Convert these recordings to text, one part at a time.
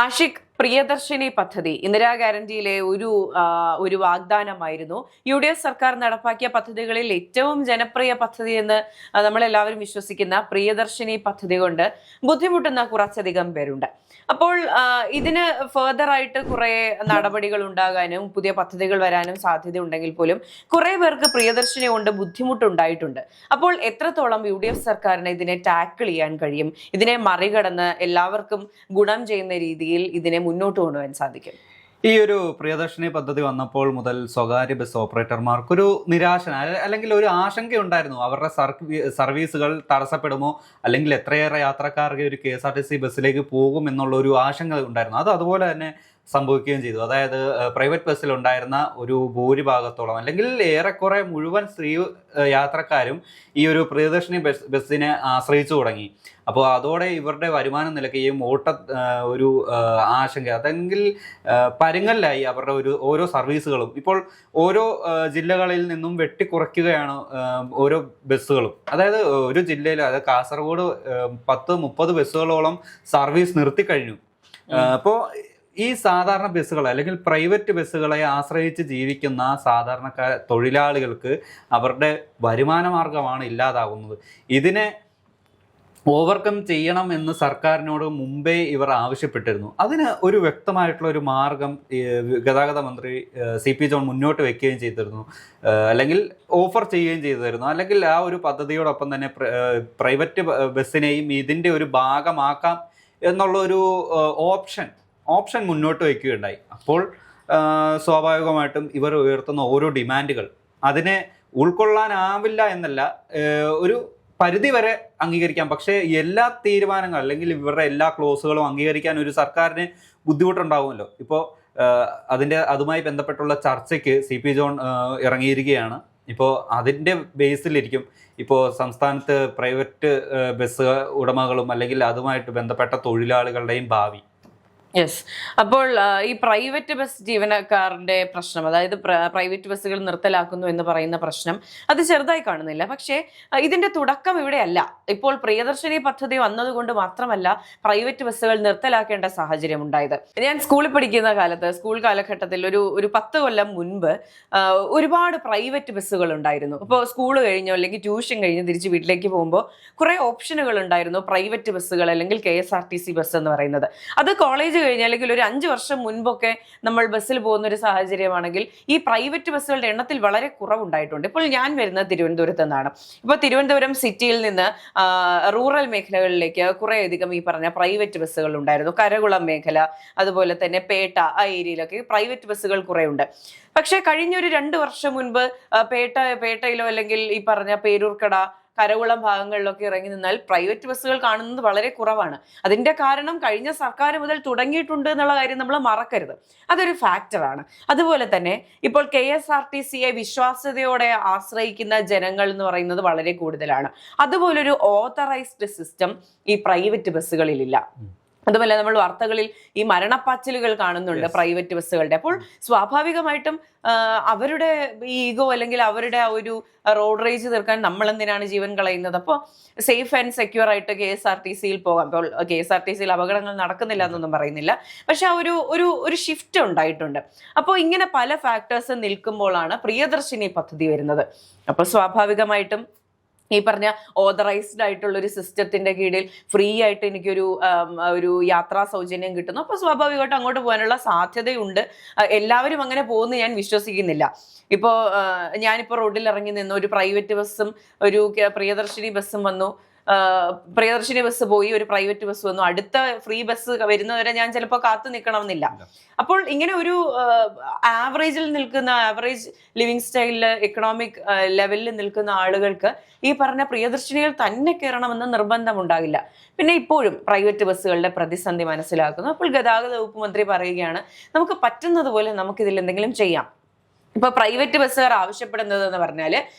ആഷിഖ്, പ്രിയദർശിനി പദ്ധതി ഇന്ദിരാ ഗ്യാരണ്ടിയിലെ ഒരു വാഗ്ദാനമായിരുന്നു. UDF സർക്കാർ നടപ്പാക്കിയ പദ്ധതികളിൽ ഏറ്റവും ജനപ്രിയ പദ്ധതി എന്ന് നമ്മളെല്ലാവരും വിശ്വസിക്കുന്ന പ്രിയദർശിനി പദ്ധതി കൊണ്ട് ബുദ്ധിമുട്ടുന്ന കുറച്ചധികം പേരുണ്ട്. അപ്പോൾ ഇതിന് ഫർദർ ആയിട്ട് കുറെ നടപടികൾ ഉണ്ടാകാനും പുതിയ പദ്ധതികൾ വരാനും സാധ്യത ഉണ്ടെങ്കിൽ പോലും കുറെ പേർക്ക് പ്രിയദർശിനി കൊണ്ട് ബുദ്ധിമുട്ടുണ്ടായിട്ടുണ്ട്. അപ്പോൾ എത്രത്തോളം UDF സർക്കാരിന് ഇതിനെ ടാക്കിൾ ചെയ്യാൻ കഴിയും, ഇതിനെ മറികടന്ന് എല്ലാവർക്കും ഗുണം ചെയ്യുന്ന രീതിയിൽ ഇതിനെ മുന്നോട്ട് കൊണ്ടുപോകാൻ സാധിക്കും? ഈ ഒരു പ്രിയദർശിനി പദ്ധതി വന്നപ്പോൾ മുതൽ സ്വകാര്യ ബസ് ഓപ്പറേറ്റർമാർക്കൊരു നിരാശ അല്ലെങ്കിൽ ഒരു ആശങ്കയുണ്ടായിരുന്നു. അവരുടെ സർവീസുകൾ തടസ്സപ്പെടുമോ, അല്ലെങ്കിൽ എത്രയേറെ യാത്രക്കാർക്ക് ഒരു KSRTC ബസ്സിലേക്ക് പോകും എന്നുള്ള ഒരു ആശങ്ക ഉണ്ടായിരുന്നു. അത് അതുപോലെ തന്നെ സംഭവിക്കുകയും ചെയ്തു. അതായത് പ്രൈവറ്റ് ബസ്സിൽ ഉണ്ടായിരുന്ന ഒരു ഭൂരിഭാഗത്തോളം അല്ലെങ്കിൽ ഏറെക്കുറെ മുഴുവൻ സ്ത്രീ യാത്രക്കാരും ഈ ഒരു പ്രിയദർശിനി ബസ്സിനെ ആശ്രയിച്ചു തുടങ്ങി. അപ്പോൾ അതോടെ ഇവരുടെ വരുമാനം നിലയ്ക്കുകയും ഒരു ആശങ്ക അതെങ്കിൽ പരുങ്ങലിലായി അവരുടെ ഓരോ സർവീസുകളും. ഇപ്പോൾ ഓരോ ജില്ലകളിൽ നിന്നും വെട്ടിക്കുറയ്ക്കുകയാണ് ഓരോ ബസ്സുകളും. അതായത് ഒരു ജില്ലയിൽ, അതായത് കാസർഗോഡ് 10-30 ബസ്സുകളോളം സർവീസ് നിർത്തിക്കഴിഞ്ഞു. അപ്പോൾ ഈ സാധാരണ ബസ്സുകൾ അല്ലെങ്കിൽ പ്രൈവറ്റ് ബസ്സുകളെ ആശ്രയിച്ച് ജീവിക്കുന്ന സാധാരണക്കാർ തൊഴിലാളികൾക്ക് അവരുടെ വരുമാന മാർഗമാണ് ഇല്ലാതാകുന്നത്. ഇതിനെ ഓവർകം ചെയ്യണം എന്ന് സർക്കാരിനോട് മുമ്പേ ഇവർ ആവശ്യപ്പെട്ടിരുന്നു. അതിന് ഒരു വ്യക്തമായിട്ടുള്ള ഒരു മാർഗം ഗതാഗത മന്ത്രി CP ജോൺ മുന്നോട്ട് വെക്കുകയും ചെയ്തിരുന്നു, അല്ലെങ്കിൽ ഓഫർ ചെയ്യുകയും ചെയ്തിരുന്നു. അല്ലെങ്കിൽ ആ ഒരു പദ്ധതിയോടൊപ്പം തന്നെ പ്രൈവറ്റ് ബസ്സിനെയും ഇതിൻ്റെ ഒരു ഭാഗമാക്കാം എന്നുള്ളൊരു ഓപ്ഷൻ മുന്നോട്ട് വയ്ക്കുകയുണ്ടായി. അപ്പോൾ സ്വാഭാവികമായിട്ടും ഇവർ ഉയർത്തുന്ന ഓരോ ഡിമാൻഡുകൾ അതിനെ ഉൾക്കൊള്ളാനാവില്ല എന്നല്ല, ഒരു പരിധി വരെ അംഗീകരിക്കാം. പക്ഷേ എല്ലാ തീരുമാനങ്ങൾ അല്ലെങ്കിൽ ഇവരുടെ എല്ലാ ക്ലോസുകളും അംഗീകരിക്കാൻ ഒരു സർക്കാരിന് ബുദ്ധിമുട്ടുണ്ടാവുമല്ലോ. ഇപ്പോൾ അതുമായി ബന്ധപ്പെട്ടുള്ള ചർച്ചയ്ക്ക് CP ജോൺ ഇറങ്ങിയിരിക്കുകയാണ്. ഇപ്പോൾ അതിൻ്റെ ബേസിലിരിക്കും ഇപ്പോൾ സംസ്ഥാനത്ത് പ്രൈവറ്റ് ബസ് ഉടമകളും അല്ലെങ്കിൽ അതുമായിട്ട് ബന്ധപ്പെട്ട തൊഴിലാളികളുടെയും ഭാവി. യെസ്. അപ്പോൾ ഈ പ്രൈവറ്റ് ബസ് ജീവനക്കാരുടെ പ്രശ്നം, അതായത് പ്രൈവറ്റ് ബസ്സുകൾ നിർത്തലാക്കുന്നു എന്ന് പറയുന്ന പ്രശ്നം, അത് ചെറുതായി കാണുന്നില്ല. പക്ഷേ ഇതിന്റെ തുടക്കം ഇവിടെയല്ല. ഇപ്പോൾ പ്രിയദർശിനി പദ്ധതി വന്നതുകൊണ്ട് മാത്രമല്ല പ്രൈവറ്റ് ബസ്സുകൾ നിർത്തലാക്കേണ്ട സാഹചര്യം ഉണ്ടായത്. ഞാൻ സ്കൂളിൽ പഠിക്കുന്ന കാലത്ത്, സ്കൂൾ കാലഘട്ടത്തിൽ ഒരു 10 കൊല്ലം മുൻപ് ഒരുപാട് പ്രൈവറ്റ് ബസ്സുകൾ ഉണ്ടായിരുന്നു. അപ്പോൾ സ്കൂൾ കഴിഞ്ഞോ അല്ലെങ്കിൽ ട്യൂഷൻ കഴിഞ്ഞ് തിരിച്ച് വീട്ടിലേക്ക് പോകുമ്പോൾ കുറെ ഓപ്ഷനുകൾ ഉണ്ടായിരുന്നു. പ്രൈവറ്റ് ബസ്സുകൾ അല്ലെങ്കിൽ KSRTC ബസ് എന്ന് പറയുന്നത്. അത് കോളേജ് കഴിഞ്ഞ അല്ലെങ്കിൽ ഒരു 5 വർഷം മുൻപൊക്കെ നമ്മൾ ബസ്സിൽ പോകുന്ന ഒരു സാഹചര്യമാണെങ്കിൽ ഈ പ്രൈവറ്റ് ബസ്സുകളുടെ എണ്ണത്തിൽ വളരെ കുറവുണ്ടായിട്ടുണ്ട്. ഇപ്പോൾ ഞാൻ വരുന്നത് തിരുവനന്തപുരത്ത് നിന്നാണ്. ഇപ്പോൾ തിരുവനന്തപുരം സിറ്റിയിൽ നിന്ന് റൂറൽ മേഖലകളിലേക്ക് കുറേയധികം ഈ പറഞ്ഞ പ്രൈവറ്റ് ബസ്സുകൾ ഉണ്ടായിരുന്നു. കരകുളം മേഖല, അതുപോലെ തന്നെ പേട്ട, ആ ഏരിയയിലൊക്കെ പ്രൈവറ്റ് ബസ്സുകൾ കുറേ ഉണ്ട്. പക്ഷേ കഴിഞ്ഞൊരു 2 വർഷം മുൻപ് പേട്ടയിലോ അല്ലെങ്കിൽ ഈ പറഞ്ഞ പേരൂർക്കട, കരകുളം ഭാഗങ്ങളിലൊക്കെ ഇറങ്ങി നിന്നാൽ പ്രൈവറ്റ് ബസ്സുകൾ കാണുന്നത് വളരെ കുറവാണ്. അതിന്റെ കാരണം കഴിഞ്ഞ സർക്കാർ മുതൽ തുടങ്ങിയിട്ടുണ്ട് എന്നുള്ള കാര്യം നമ്മൾ മറക്കരുത്. അതൊരു ഫാക്ടറാണ്. അതുപോലെ തന്നെ ഇപ്പോൾ KSRTCയെ വിശ്വാസ്യതയോടെ ആശ്രയിക്കുന്ന ജനങ്ങൾ എന്ന് പറയുന്നത് വളരെ കൂടുതലാണ്. അതുപോലൊരു ഓതറൈസ്ഡ് സിസ്റ്റം ഈ പ്രൈവറ്റ് ബസ്സുകളിലില്ല. അതുപോലെ നമ്മൾ വാർത്തകളിൽ ഈ മരണപ്പാച്ചിലുകൾ കാണുന്നുണ്ട് പ്രൈവറ്റ് ബസ്സുകളുടെ. അപ്പോൾ സ്വാഭാവികമായിട്ടും അവരുടെ ഈഗോ അല്ലെങ്കിൽ അവരുടെ ആ ഒരു റോഡ് റേജ് തീർക്കാൻ നമ്മൾ എന്തിനാണ് ജീവൻ കളയുന്നത്? അപ്പോൾ സേഫ് ആൻഡ് സെക്യൂർ ആയിട്ട് KSRTCയിൽ പോകാം. ഇപ്പോൾ KSRTCയിൽ അപകടങ്ങൾ നടക്കുന്നില്ല എന്നൊന്നും പറയുന്നില്ല, പക്ഷെ ആ ഒരു ഷിഫ്റ്റ് ഉണ്ടായിട്ടുണ്ട്. അപ്പോൾ ഇങ്ങനെ പല ഫാക്ടേഴ്സ് നിൽക്കുമ്പോഴാണ് പ്രിയദർശിനി പദ്ധതി വരുന്നത്. അപ്പോൾ സ്വാഭാവികമായിട്ടും ഈ പറഞ്ഞ ഓതറൈസ്ഡ് ആയിട്ടുള്ള ഒരു സിസ്റ്റത്തിന്റെ കീഴിൽ ഫ്രീ ആയിട്ട് ഒരു യാത്രാ സൗജന്യം കിട്ടുന്നു. അപ്പോൾ സ്വാഭാവികമായിട്ട് അങ്ങോട്ട് പോകാനുള്ള സാധ്യതയുണ്ട്. എല്ലാവരും അങ്ങനെ പോകുന്നു ഞാൻ വിശ്വസിക്കുന്നില്ല. ഇപ്പോൾ ഞാനിപ്പോൾ റോഡിൽ ഇറങ്ങി നിന്ന് ഒരു പ്രൈവറ്റ് ബസ്സും ഒരു പ്രിയദർശിനി ബസ്സും വന്നു, പ്രിയദർശിനി ബസ് പോയി, ഒരു പ്രൈവറ്റ് ബസ് വന്നു, അടുത്ത ഫ്രീ ബസ് വരുന്നവരെ ഞാൻ ചിലപ്പോൾ കാത്തു നിൽക്കണമെന്നില്ല. അപ്പോൾ ഇങ്ങനെ ഒരു ആവറേജ് ലിവിങ് സ്റ്റൈലിൽ, എക്കണോമിക് ലെവലിൽ നിൽക്കുന്ന ആളുകൾക്ക് ഈ പറഞ്ഞ പ്രിയദർശിനികൾ തന്നെ കയറണമെന്ന് നിർബന്ധമുണ്ടാകില്ല. പിന്നെ ഇപ്പോഴും പ്രൈവറ്റ് ബസ്സുകളുടെ പ്രതിസന്ധി മനസ്സിലാക്കുന്നു. അപ്പോൾ ഗതാഗത വകുപ്പ് മന്ത്രി പറയുകയാണ്, നമുക്ക് പറ്റുന്നത് പോലെ നമുക്കിതിൽ എന്തെങ്കിലും ചെയ്യാം. ഇപ്പൊ പ്രൈവറ്റ് ബസ്സുകാർ ആവശ്യപ്പെടുന്നത് എന്ന് പറഞ്ഞാൽ,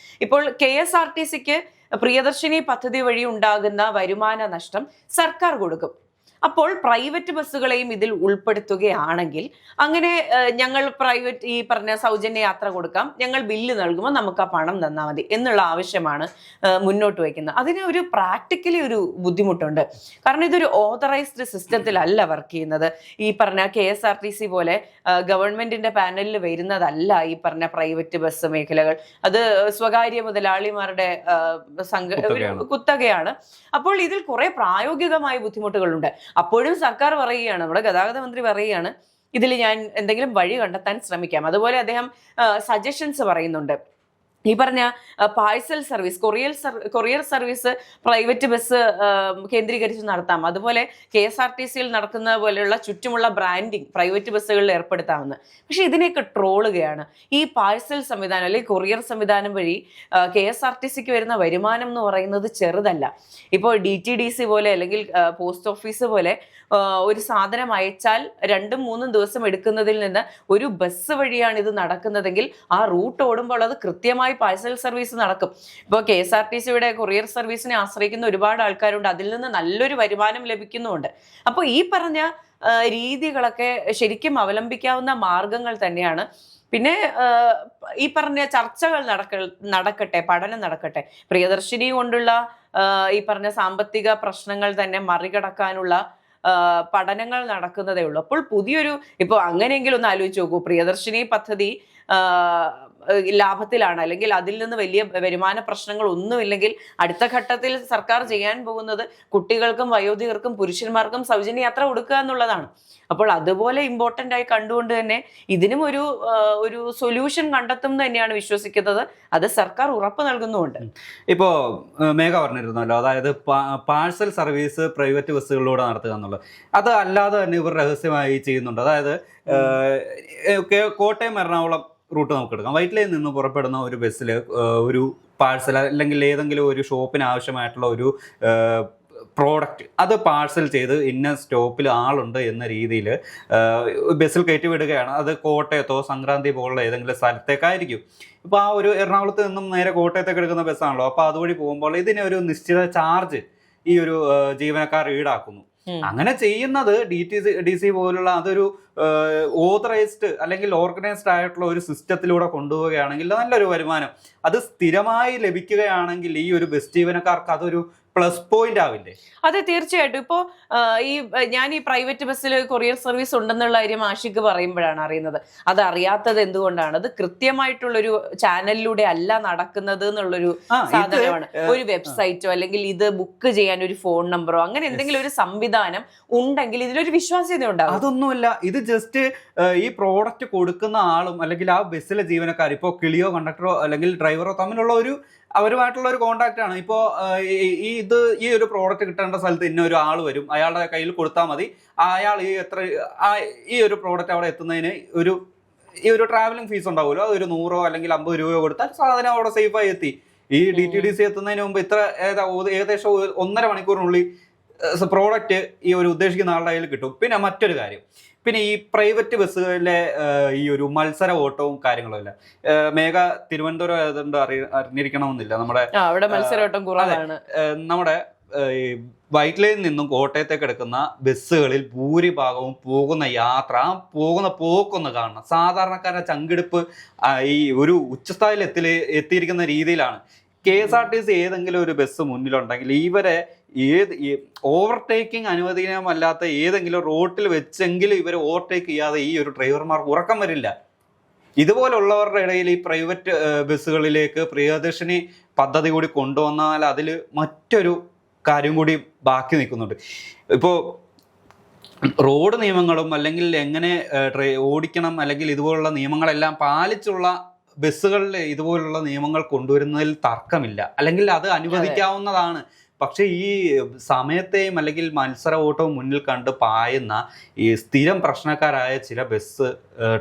ഇപ്പോൾ KSRTCക്ക് പ്രിയദർശിനി പദ്ധതി വഴി ഉണ്ടാകുന്ന വരുമാന നഷ്ടം സർക്കാർ കൊടുക്കും. അപ്പോൾ പ്രൈവറ്റ് ബസ്സുകളെയും ഇതിൽ ഉൾപ്പെടുത്തുകയാണെങ്കിൽ അങ്ങനെ ഞങ്ങൾ പ്രൈവറ്റ് ഈ പറഞ്ഞ സൗജന്യ യാത്ര കൊടുക്കാം, ഞങ്ങൾ ബില്ല് നൽകുമ്പോൾ നമുക്ക് ആ പണം തന്നാൽ മതി എന്നുള്ള ആവശ്യമാണ് മുന്നോട്ട് വയ്ക്കുന്നത്. അതിന് ഒരു പ്രാക്ടിക്കലി ഒരു ബുദ്ധിമുട്ടുണ്ട്. കാരണം ഇതൊരു ഓതറൈസ്ഡ് സിസ്റ്റത്തിലല്ല വർക്ക് ചെയ്യുന്നത്. ഈ പറഞ്ഞ KSRTC പോലെ ഗവൺമെന്റിന്റെ പാനലിൽ വരുന്നതല്ല ഈ പറഞ്ഞ പ്രൈവറ്റ് ബസ് മേഖലകൾ. അത് സ്വകാര്യ മുതലാളിമാരുടെ കുത്തകയാണ്. അപ്പോൾ ഇതിൽ കുറെ പ്രായോഗികമായ ബുദ്ധിമുട്ടുകളുണ്ട്. അപ്പോഴും സർക്കാർ പറയുകയാണ്, നമ്മുടെ ഗതാഗത മന്ത്രി പറയുകയാണ്, ഇതിൽ ഞാൻ എന്തെങ്കിലും വഴി കണ്ടെത്താൻ ശ്രമിക്കാം. അതുപോലെ അദ്ദേഹം സജഷൻസ് പറയുന്നുണ്ട്. ഈ പറഞ്ഞ parcel service, courier service private bus കേന്ദ്രീകരിച്ച് നടത്താം. അതുപോലെ KSRTCയിൽ നടക്കുന്ന പോലെയുള്ള ചുറ്റുമുള്ള ബ്രാൻഡിങ് പ്രൈവറ്റ് ബസ്സുകളിൽ ഏർപ്പെടുത്താമെന്ന്. പക്ഷെ ഇതിനെയൊക്കെ ട്രോളുകയാണ്. ഈ പാഴ്സൽ സംവിധാനം അല്ലെങ്കിൽ കൊറിയർ സംവിധാനം വഴി KSRTCക്ക് വരുന്ന വരുമാനം എന്ന് പറയുന്നത് ചെറുതല്ല. ഇപ്പോൾ DTDC പോലെ അല്ലെങ്കിൽ പോസ്റ്റ് ഓഫീസ് പോലെ ഒരു സാധനം അയച്ചാൽ 2-3 ദിവസം എടുക്കുന്നതിൽ നിന്ന് ഒരു ബസ് വഴിയാണ് ഇത് നടക്കുന്നതെങ്കിൽ ആ റൂട്ട് ഓടുമ്പോൾ അത് കൃത്യമായി പാഴ്സൽ സർവീസ് നടക്കും. ഇപ്പോൾ KSRTCയുടെ കൊറിയർ സർവീസിനെ ആശ്രയിക്കുന്ന ഒരുപാട് ആൾക്കാരുണ്ട്. അതിൽ നിന്ന് നല്ലൊരു വരുമാനം ലഭിക്കുന്നുമുണ്ട്. അപ്പോൾ ഈ പറഞ്ഞ രീതികളൊക്കെ ശരിക്കും അവലംബിക്കാവുന്ന മാർഗങ്ങൾ തന്നെയാണ്. പിന്നെ ഈ പറഞ്ഞ ചർച്ചകൾ നടക്കട്ടെ, പഠനം നടക്കട്ടെ. പ്രിയദർശിനി കൊണ്ടുള്ള ഈ പറഞ്ഞ സാമ്പത്തിക പ്രശ്നങ്ങൾ തന്നെ മറികടക്കാനുള്ള പഠനങ്ങൾ നടക്കുന്നതേ ഉള്ളൂ. അപ്പോൾ ഇപ്പോൾ അങ്ങനെയെങ്കിലും ഒന്ന് ആലോചിച്ച് നോക്കൂ, പ്രിയദർശിനി പദ്ധതി ലാഭത്തിലാണ് അല്ലെങ്കിൽ അതിൽ നിന്ന് വലിയ വരുമാന പ്രശ്നങ്ങൾ ഒന്നുമില്ലെങ്കിൽ അടുത്ത ഘട്ടത്തിൽ സർക്കാർ ചെയ്യാൻ പോകുന്നത് കുട്ടികൾക്കും വയോധികർക്കും പുരുഷന്മാർക്കും സൗജന്യ യാത്ര കൊടുക്കുക എന്നുള്ളതാണ്. അപ്പോൾ അതുപോലെ ഇമ്പോർട്ടൻ്റ് ആയി കണ്ടുകൊണ്ട് തന്നെ ഇതിനും ഒരു സൊല്യൂഷൻ കണ്ടെത്തും എന്ന് തന്നെയാണ് വിശ്വസിക്കുന്നത്. അത് സർക്കാർ ഉറപ്പ് നൽകുന്നുമുണ്ട്. ഇപ്പോൾ മേഘ പറഞ്ഞിരുന്നല്ലോ, അതായത് പാഴ്സൽ സർവീസ് പ്രൈവറ്റ് ബസ്സുകളിലൂടെ നടത്തുക എന്നുള്ളത്. അത് അല്ലാതെ തന്നെ ഇവർ രഹസ്യമായി ചെയ്യുന്നുണ്ട്. അതായത് കോട്ടയം എറണാകുളം റൂട്ട് നമുക്ക് എടുക്കാം. വൈറ്റിലയിൽ നിന്ന് പുറപ്പെടുന്ന ഒരു ബസ്സിൽ ഒരു പാഴ്സൽ അല്ലെങ്കിൽ ഏതെങ്കിലും ഒരു ഷോപ്പിന് ആവശ്യമായിട്ടുള്ള ഒരു പ്രോഡക്റ്റ് അത് പാഴ്സൽ ചെയ്ത് ഇന്ന സ്റ്റോപ്പിൽ ആളുണ്ട് എന്ന രീതിയിൽ ബസ്സിൽ കയറ്റി വിടുകയാണ്. അത് കോട്ടയത്തോ സംക്രാന്തി പോലുള്ള ഏതെങ്കിലും സ്ഥലത്തേക്കായിരിക്കും. ഇപ്പോൾ ആ ഒരു എറണാകുളത്ത് നിന്നും നേരെ കോട്ടയത്തേക്ക് എടുക്കുന്ന ബസ്സാണല്ലോ. അപ്പോൾ അതുവഴി പോകുമ്പോൾ ഇതിന് ഒരു നിശ്ചിത ചാർജ് ഈ ഒരു ജീവനക്കാർ ഈടാക്കുന്നു. അങ്ങനെ ചെയ്യുന്നത് DTDC പോലുള്ള അതൊരു ഓതറൈസ്ഡ് അല്ലെങ്കിൽ ഓർഗനൈസ്ഡ് ആയിട്ടുള്ള ഒരു സിസ്റ്റത്തിലൂടെ കൊണ്ടുപോവുകയാണെങ്കിൽ നല്ലൊരു വരുമാനം അത് സ്ഥിരമായി ലഭിക്കുകയാണെങ്കിൽ ഈ ഒരു ബസ് ജീവനക്കാർക്ക് അതൊരു പ്ലസ് പോയിന്റ് ആവില്ലേ? അതെ, തീർച്ചയായിട്ടും. ഇപ്പോൾ ഞാൻ ഈ പ്രൈവറ്റ് ബസ്സിൽ കൊറിയർ സർവീസ് ഉണ്ടെന്നുള്ള കാര്യം ആഷിക്ക് പറയുമ്പോഴാണ് അറിയുന്നത്. അത് അറിയാത്തത് എന്തുകൊണ്ടാണ്? അത് കൃത്യമായിട്ടുള്ളൊരു ചാനലിലൂടെ അല്ല നടക്കുന്നത് എന്നുള്ളൊരു സാധനമാണ്. ഒരു വെബ്സൈറ്റോ അല്ലെങ്കിൽ ഇത് ബുക്ക് ചെയ്യാൻ ഒരു ഫോൺ നമ്പറോ അങ്ങനെ എന്തെങ്കിലും ഒരു സംവിധാനം ഉണ്ടെങ്കിൽ ഇതിലൊരു വിശ്വാസ്യത ഉണ്ടാകും. അതൊന്നുമില്ല. ഇത് ജസ്റ്റ് ഈ പ്രോഡക്റ്റ് കൊടുക്കുന്ന ആളും അല്ലെങ്കിൽ ആ ബസ്സിലെ ജീവനക്കാർ, ഇപ്പോൾ കിളിയോ കണ്ടക്ടറോ അല്ലെങ്കിൽ ഡ്രൈവറോ തമ്മിലുള്ള അവരുമായിട്ടുള്ള ഒരു കോണ്ടാക്ട് ആണ്. ഇപ്പോൾ ഈ ഒരു പ്രോഡക്റ്റ് കിട്ടേണ്ട സ്ഥലത്ത് ഇന്ന ഒരു ആൾ വരും, അയാളുടെ കയ്യിൽ കൊടുത്താൽ മതി. അയാൾ ഈ ഒരു പ്രോഡക്റ്റ് അവിടെ എത്തുന്നതിന് ഈ ഒരു ട്രാവലിംഗ് ഫീസ് ഉണ്ടാവുമല്ലോ, അതൊരു 100 അല്ലെങ്കിൽ 50 രൂപ കൊടുത്താൽ സാധനം അവിടെ സേഫായി എത്തി. ഈ DTDC എത്തുന്നതിന് മുമ്പ് ഏകദേശം 1.5 മണിക്കൂറിനുള്ളിൽ പ്രോഡക്റ്റ് ഈ ഒരു ഉദ്ദേശിക്കുന്ന ആളുടെ കയ്യിൽ കിട്ടും. പിന്നെ മറ്റൊരു കാര്യം, പിന്നെ ഈ പ്രൈവറ്റ് ബസ്സുകളിലെ ഈ ഒരു മത്സര ഓട്ടവും കാര്യങ്ങളും ഇല്ല. മേഘ തിരുവനന്തപുരം ആയതുകൊണ്ട് അറിഞ്ഞിരിക്കണമെന്നില്ല, അവിടെ മത്സരോട്ടം കുറവാണ്. നമ്മുടെ വൈറ്റിലയിൽ നിന്നും കോട്ടയത്തേക്ക് എടുക്കുന്ന ബസ്സുകളിൽ ഭൂരിഭാഗവും പോകുന്ന പോക്കൊന്ന് കാണണം. സാധാരണക്കാരുടെ ചങ്കിടിപ്പ് ഈ ഒരു ഉച്ചസ്ഥായിയിൽ എത്തിയിരിക്കുന്ന രീതിയിലാണ്. KSRTC ഏതെങ്കിലും ഒരു ബസ് മുന്നിലുണ്ടെങ്കിൽ ഇവരെ ഓവർടേക്കിംഗ് അനുവദനീയമല്ലാത്ത ഏതെങ്കിലും റോട്ടിൽ വെച്ചെങ്കിലും ഇവരെ ഓവർടേക്ക് ചെയ്യാതെ ഈ ഒരു ഡ്രൈവർമാർക്ക് ഉറക്കം വരില്ല. ഇതുപോലുള്ളവരുടെ ഇടയിൽ ഈ പ്രൈവറ്റ് ബസ്സുകളിലേക്ക് പ്രിയദർശിനി പദ്ധതി കൂടി കൊണ്ടുവന്നാൽ അതിൽ മറ്റൊരു കാര്യം കൂടി ബാക്കി നിൽക്കുന്നുണ്ട്. ഇപ്പോൾ റോഡ് നിയമങ്ങളും അല്ലെങ്കിൽ എങ്ങനെ ഓടിക്കണം അല്ലെങ്കിൽ ഇതുപോലുള്ള നിയമങ്ങളെല്ലാം പാലിച്ചുള്ള ബസ്സുകളിൽ ഇതുപോലുള്ള നിയമങ്ങൾ കൊണ്ടുവരുന്നതിൽ തർക്കമില്ല, അല്ലെങ്കിൽ അത് അനുവദിക്കാവുന്നതാണ്. പക്ഷേ ഈ സമയത്തെയും അല്ലെങ്കിൽ മത്സര ഓട്ടവും മുന്നിൽ കണ്ട് പായുന്ന ഈ സ്ഥിരം പ്രശ്നക്കാരായ ചില ബസ്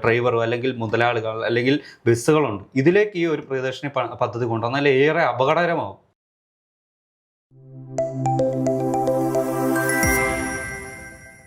ഡ്രൈവർ അല്ലെങ്കിൽ മുതലാളികൾ അല്ലെങ്കിൽ ബസ്സുകളുണ്ട്. ഇതിലേക്ക് ഈ ഒരു പ്രിയദർശിനി പദ്ധതി കൊണ്ടുവന്നാൽ ഏറെ അപകടകരമാവും.